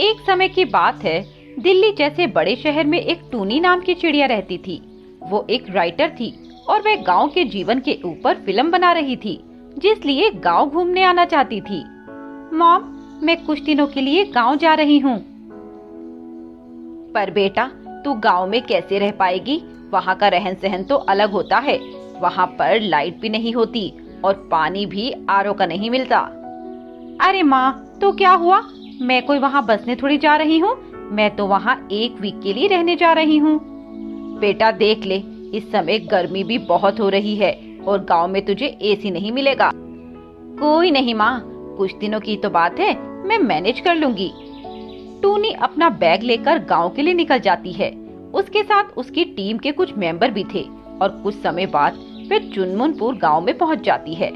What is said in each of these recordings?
एक समय की बात है, दिल्ली जैसे बड़े शहर में एक टूनी नाम की चिड़िया रहती थी। वो एक राइटर थी और वह गांव के जीवन के ऊपर फिल्म बना रही थी, जिसलिए गांव घूमने आना चाहती थी। मॉम, मैं कुछ दिनों के लिए गांव जा रही हूँ। पर बेटा, तू गांव में कैसे रह पाएगी? वहाँ का रहन सहन तो अलग होता है। वहाँ पर लाइट भी नहीं होती और पानी भी आरओ का नहीं मिलता। अरे माँ, तो क्या हुआ? मैं कोई वहाँ बसने थोड़ी जा रही हूँ। मैं तो वहाँ 1 वीक के लिए रहने जा रही हूँ। बेटा देख ले, इस समय गर्मी भी बहुत हो रही है और गांव में तुझे एसी नहीं मिलेगा। कोई नहीं माँ, कुछ दिनों की तो बात है, मैं मैनेज कर लूंगी। टूनी अपना बैग लेकर गांव के लिए निकल जाती है। उसके साथ उसकी टीम के कुछ मेंबर भी थे और कुछ समय बाद वे चुनमुनपुर गांव में पहुंच जाती है।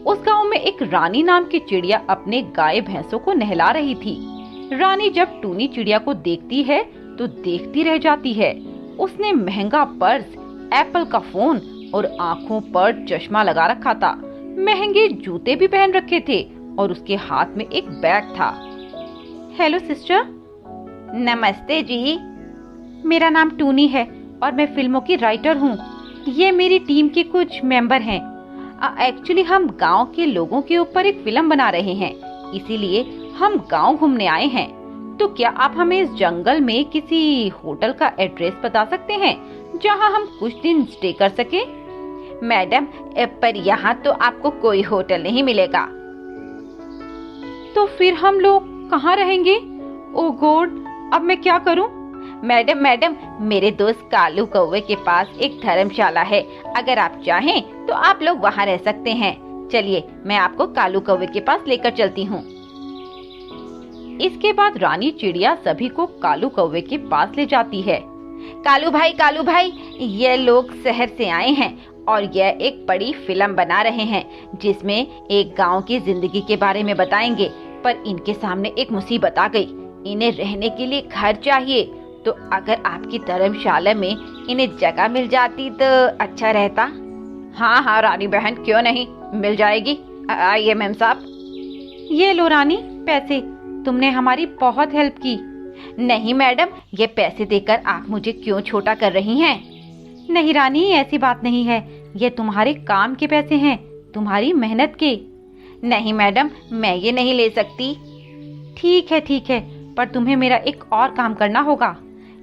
उस गांव में एक रानी नाम की चिड़िया अपने गाय भैंसों को नहला रही थी। रानी जब टूनी चिड़िया को देखती है तो देखती रह जाती है। उसने महंगा पर्स, एप्पल का फोन और आंखों पर चश्मा लगा रखा था। महंगे जूते भी पहन रखे थे और उसके हाथ में एक बैग था। Hello sister. नमस्ते जी। मेरा नाम टूनी है और मैं फिल्मों की राइटर हूँ। ये मेरी टीम के कुछ मेंबर हैं। एक्चुअली हम गांव के लोगों के ऊपर एक फिल्म बना रहे हैं, इसीलिए हम गांव घूमने आए हैं। तो क्या आप हमें इस जंगल में किसी होटल का एड्रेस बता सकते हैं जहां हम कुछ दिन स्टे कर सके? मैडम, पर यहाँ तो आपको कोई होटल नहीं मिलेगा। तो फिर हम लोग कहाँ रहेंगे? ओह गॉड, अब मैं क्या करूँ? मैडम, मेरे दोस्त कालू कौवे के पास एक धर्मशाला है। अगर आप चाहें तो आप लोग वहाँ रह सकते हैं। चलिए, मैं आपको कालू कौवे के पास लेकर चलती हूँ। इसके बाद रानी चिड़िया सभी को कालू कौवे के पास ले जाती है। कालू भाई, ये लोग शहर से आए हैं और यह एक बड़ी फिल्म बना रहे हैं जिसमें एक गांव की जिंदगी के बारे में बताएंगे। पर इनके सामने एक मुसीबत आ गई। इन्हें रहने के लिए घर चाहिए, तो अगर आपकी धर्मशाला में इन्हें जगह मिल जाती तो अच्छा रहता। हाँ रानी बहन, क्यों नहीं, मिल जाएगी। आइए मेम साहब। ये लो रानी पैसे, तुमने हमारी बहुत हेल्प की। नहीं मैडम, ये पैसे देकर आप मुझे क्यों छोटा कर रही हैं? नहीं रानी, ऐसी बात नहीं है। ये तुम्हारे काम के पैसे हैं, तुम्हारी मेहनत के। नहीं मैडम, मैं ये नहीं ले सकती। ठीक है, पर तुम्हें मेरा एक और काम करना होगा।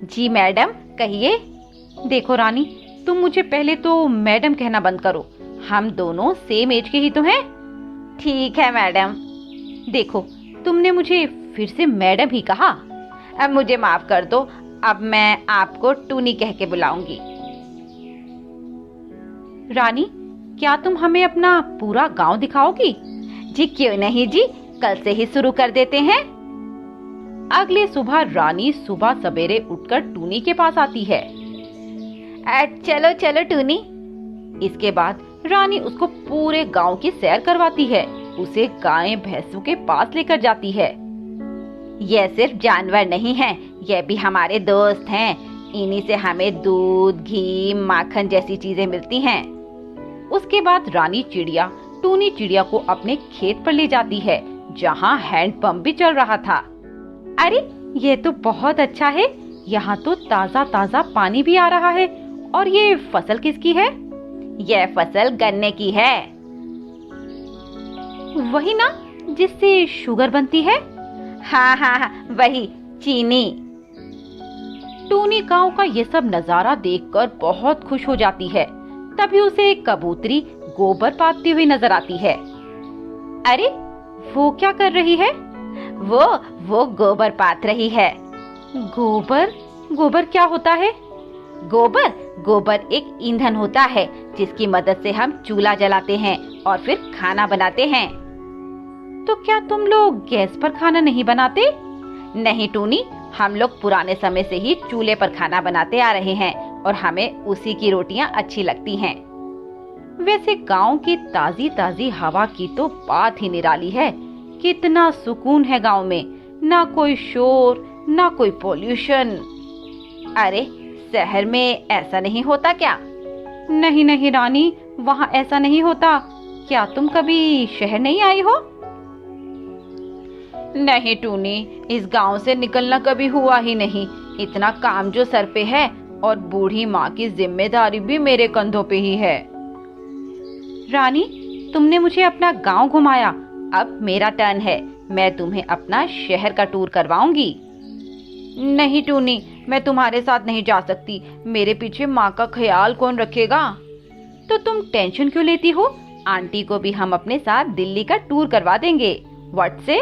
जी मैडम, कहिए। देखो रानी, तुम मुझे पहले तो मैडम कहना बंद करो। हम दोनों सेम एज के ही तो हैं। ठीक है मैडम। देखो, तुमने मुझे फिर से मैडम ही कहा। अब मुझे माफ कर दो, अब मैं आपको टूनी कह के बुलाऊंगी। रानी, क्या तुम हमें अपना पूरा गांव दिखाओगी? जी क्यों नहीं जी, कल से ही शुरू कर देते हैं। अगली सुबह रानी सुबह सवेरे उठकर टूनी के पास आती है। चलो टूनी। इसके बाद रानी उसको पूरे गांव की सैर करवाती है। उसे गाय भैंसों के पास लेकर जाती है। ये सिर्फ जानवर नहीं हैं, ये भी हमारे दोस्त हैं। इन्हीं से हमें दूध, घी, माखन जैसी चीजें मिलती हैं। उसके बाद रानी चिड़िया टूनी चिड़िया को अपने खेत पर ले जाती है, जहाँ हैंडपंप भी चल रहा था। अरे, ये तो बहुत अच्छा है। यहाँ तो ताज़ा ताज़ा पानी भी आ रहा है। और ये फसल किसकी है? यह फसल गन्ने की है। वही ना, जिससे शुगर बनती है? हाँ, वही, चीनी। टूनी गांव का ये सब नजारा देखकर बहुत खुश हो जाती है। तभी उसे एक कबूतरी गोबर पाथती हुई नजर आती है। अरे, वो क्या कर रही है? वो गोबर पाथ रही है। गोबर क्या होता है? गोबर एक ईंधन होता है जिसकी मदद से हम चूल्हा जलाते हैं और फिर खाना बनाते हैं। तो क्या तुम लोग गैस पर खाना नहीं बनाते? नहीं टूनी, हम लोग पुराने समय से ही चूल्हे पर खाना बनाते आ रहे हैं और हमें उसी की रोटियां अच्छी लगती हैं। वैसे गांव की ताजी ताजी हवा की तो बात ही निराली है। कितना सुकून है गांव में, ना कोई शोर, ना कोई पोल्यूशन। अरे, शहर में ऐसा नहीं होता क्या? नहीं रानी, वहाँ ऐसा नहीं होता। क्या तुम कभी शहर नहीं आई हो? नहीं टूनी, इस गांव से निकलना कभी हुआ ही नहीं। इतना काम जो सर पे है और बूढ़ी माँ की जिम्मेदारी भी मेरे कंधों पे ही है। रानी, तुमने मुझे अपना गांव घुमाया, अब मेरा टर्न है। मैं तुम्हें अपना शहर का टूर करवाऊंगी। नहीं टूनी, मैं तुम्हारे साथ नहीं जा सकती। मेरे पीछे माँ का ख्याल कौन रखेगा? तो तुम टेंशन क्यों लेती हो? आंटी को भी हम अपने साथ दिल्ली का टूर करवा देंगे। व्हाट से?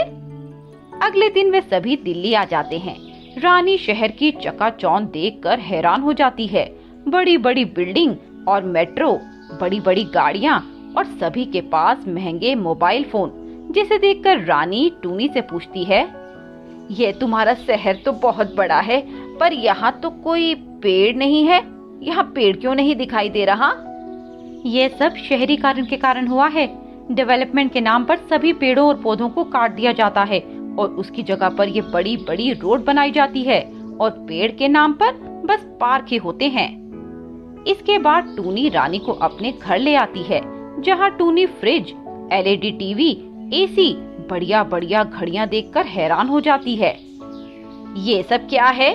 अगले दिन वे सभी दिल्ली आ जाते हैं। रानी शहर की चकाचौंध देखकर हैरान हो जाती है। बड़ी बड़ी बिल्डिंग और मेट्रो, बड़ी बड़ी गाड़ियाँ और सभी के पास महंगे मोबाइल फोन, जिसे देखकर रानी टूनी से पूछती है, ये तुम्हारा शहर तो बहुत बड़ा है, पर यहाँ तो कोई पेड़ नहीं है। यहाँ पेड़ क्यों नहीं दिखाई दे रहा? ये सब शहरीकरण के कारण हुआ है। डेवलपमेंट के नाम पर सभी पेड़ों और पौधों को काट दिया जाता है और उसकी जगह पर ये बड़ी बड़ी रोड बनाई जाती है और पेड़ के नाम पर बस पार्क ही होते हैं। इसके बाद टूनी रानी को अपने घर ले आती है, जहाँ टूनी फ्रिज, एलईडी टीवी, एसी, बढ़िया बढ़िया घड़ियां देखकर हैरान हो जाती है। ये सब क्या है?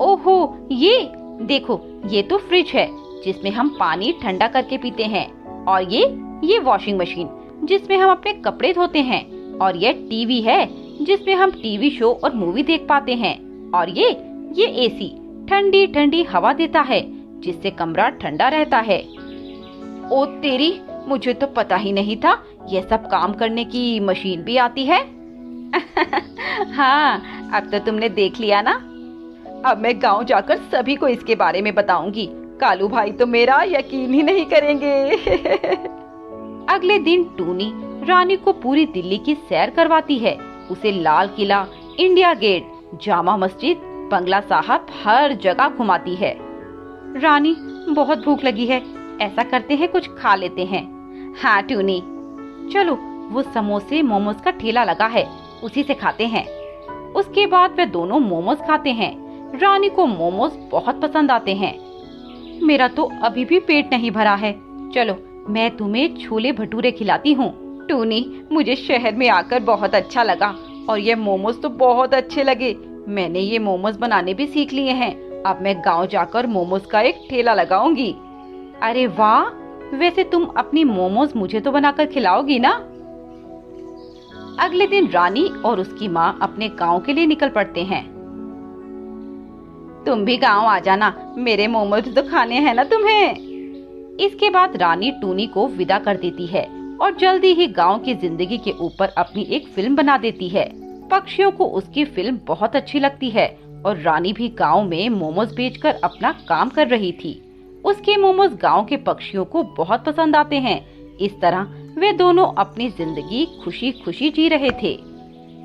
ओहो, ये देखो, ये तो फ्रिज है जिसमें हम पानी ठंडा करके पीते हैं, और ये वॉशिंग मशीन जिसमें हम अपने कपड़े धोते हैं, और ये टीवी है जिसमें हम टीवी शो और मूवी देख पाते हैं, और ये एसी ठंडी ठंडी हवा देता है जिससे कमरा ठंडा रहता है। ओ तेरी, मुझे तो पता ही नहीं था ये सब काम करने की मशीन भी आती है। हाँ, अब तो तुमने देख लिया ना। अब मैं गांव जाकर सभी को इसके बारे में बताऊंगी। कालू भाई तो मेरा यकीन ही नहीं करेंगे। अगले दिन टूनी रानी को पूरी दिल्ली की सैर करवाती है। उसे लाल किला, इंडिया गेट, जामा मस्जिद, बंगला साहब, हर जगह घुमाती है। रानी, बहुत भूख लगी है, ऐसा करते हैं कुछ खा लेते हैं। हाँ टूनी, चलो, वो समोसे मोमोज का ठेला लगा है, उसी से खाते हैं। उसके बाद वे दोनों मोमोज खाते हैं। रानी को मोमोज बहुत पसंद आते हैं। मेरा तो अभी भी पेट नहीं भरा है, चलो मैं तुम्हें छोले भटूरे खिलाती हूँ। टूनी, मुझे शहर में आकर बहुत अच्छा लगा और ये मोमोज तो बहुत अच्छे लगे। मैंने ये मोमोज बनाने भी सीख लिए हैं। अब मैं गांव जाकर मोमोज का एक ठेला लगाऊंगी। अरे वाह, वैसे तुम अपनी मोमोज मुझे तो बनाकर खिलाओगी ना? अगले दिन रानी और उसकी माँ अपने गांव के लिए निकल पड़ते हैं। तुम भी गांव आ जाना, मेरे मोमोज तो खाने हैं ना तुम्हें। इसके बाद रानी टूनी को विदा कर देती है और जल्दी ही गांव की जिंदगी के ऊपर अपनी एक फिल्म बना देती है। पक्षियों को उसकी फिल्म बहुत अच्छी लगती है और रानी भी गांव में मोमोज बेचकर अपना काम कर रही थी। उसके मोमोज गांव के पक्षियों को बहुत पसंद आते हैं। इस तरह वे दोनों अपनी जिंदगी खुशी खुशी जी रहे थे।